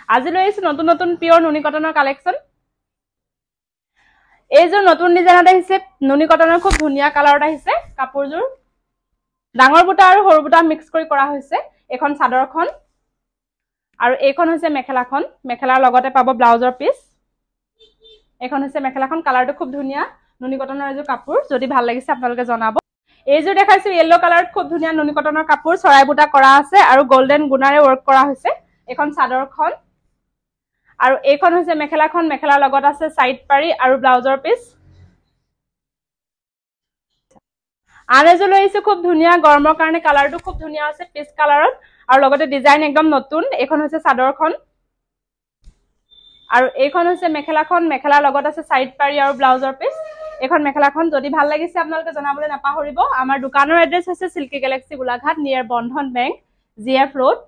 আজি লৈ আহিছো নতুন নতুন পিওৰ নুনি কটনৰ কালেকশন এইযোৰ নতুন ডিজাইনত আহিছে নুনি কটনৰ খুব ধুনীয়া কালাৰত আহিছে কাপোৰযোৰ ডাঙৰ বুটা আৰু সৰু বুটা মিক্স কৰি কৰা হৈছে এখন চাদৰখন আৰু এইখন হৈছে মেখেলাখন মেখেলাৰ লগতে পাব ব্লাউজৰ পিস এখন হৈছে মেখেলাখন কালাৰটো খুব ধুনীয়া নুনি কটনৰ এযোৰ কাপোৰ যদি ভাল লাগিছে আপোনালোকে জনাব এইযোৰ দেখাইছো ইয়েলো কালাৰত খুব ধুনীয়া নুনি কটনৰ কাপোৰ চৰাই বুটা কৰা আছে আৰু গোল্ডেন গুণাৰে ওয়াৰ্ক কৰা হৈছে এখন চাদৰখন আৰু এইখন হৈছে মেখেলাখন মেখেলাৰ লগত আছে সাইড পাৰি আৰু ব্লাউজৰ পিস আনেজো লৈছে খুব ধুনীয়া গৰমৰ কাৰণে কালাৰটো খুব ধুনীয়া আছে পিস কালাৰত আৰু লগতে ডিজাইন একদম নতুন এখন হৈছে চাদৰখন আৰু এইখন হৈছে মেখেলাখন মেখেলাৰ লগত আছে সাইড পাৰি আৰু ব্লাউজৰ পিস এখন মেখেলাখন যদি ভাল লাগিছে আপোনালোকে জনাবলৈ নাপাহৰিব আমাৰ দোকানৰ এড্ৰেছ হৈছে সিল্কি গ্যালাক্সি গোলাঘাট নিয়াৰ বন্ধন বেংক জিএফ ৰোড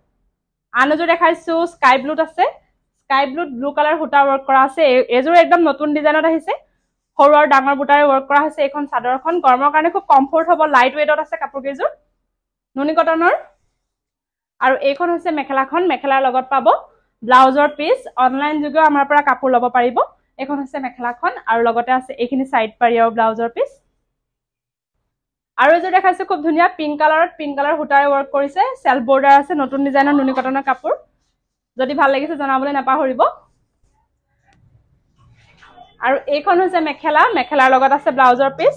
আনেজো দেখাইছো স্কাই ব্লুত আছে স্কাই ব্লুত ব্লু কালাৰ হুটা ওয়াৰ্ক কৰা আছে এযোৰ একদম নতুন ডিজাইনত আহিছে সৰু আৰু ডাঙৰ বুটাৰে ওয়াৰ্ক কৰা হৈছে এখন চাদৰখন গৰমৰ কাৰণে খুব কমফৰ্ট হ'ব লাইট ওয়েটত আছে কাপোৰ কেইযোৰ নুনি কটনৰ আৰু এইখন হৈছে মেখেলাখন মেখেলাৰ লগত পাব ব্লাউজৰ পিস অনলাইন যোগে আমাৰ পৰা কাপোৰ ল'ব পাৰিব এখন হৈছে মেখেলাখন আৰু লগতে আছে এইখিনি সাইড পাৰি আৰু ব্লাউজৰ পিস আৰু এযোৰ দেখাইছো খুব ধুনীয়া পিংক কালাৰ হুটাৰে ওয়াৰ্ক কৰিছে সেলফ বৰ্ডাৰ আছে নতুন ডিজাইনৰ নুনি কটনৰ কাপোৰ যদি ভাল লাগিছে জনাবলৈ নাপাহৰিব আৰু এইখন হৈছে মেখেলাৰ লগত আছে ব্লাউজৰ পিস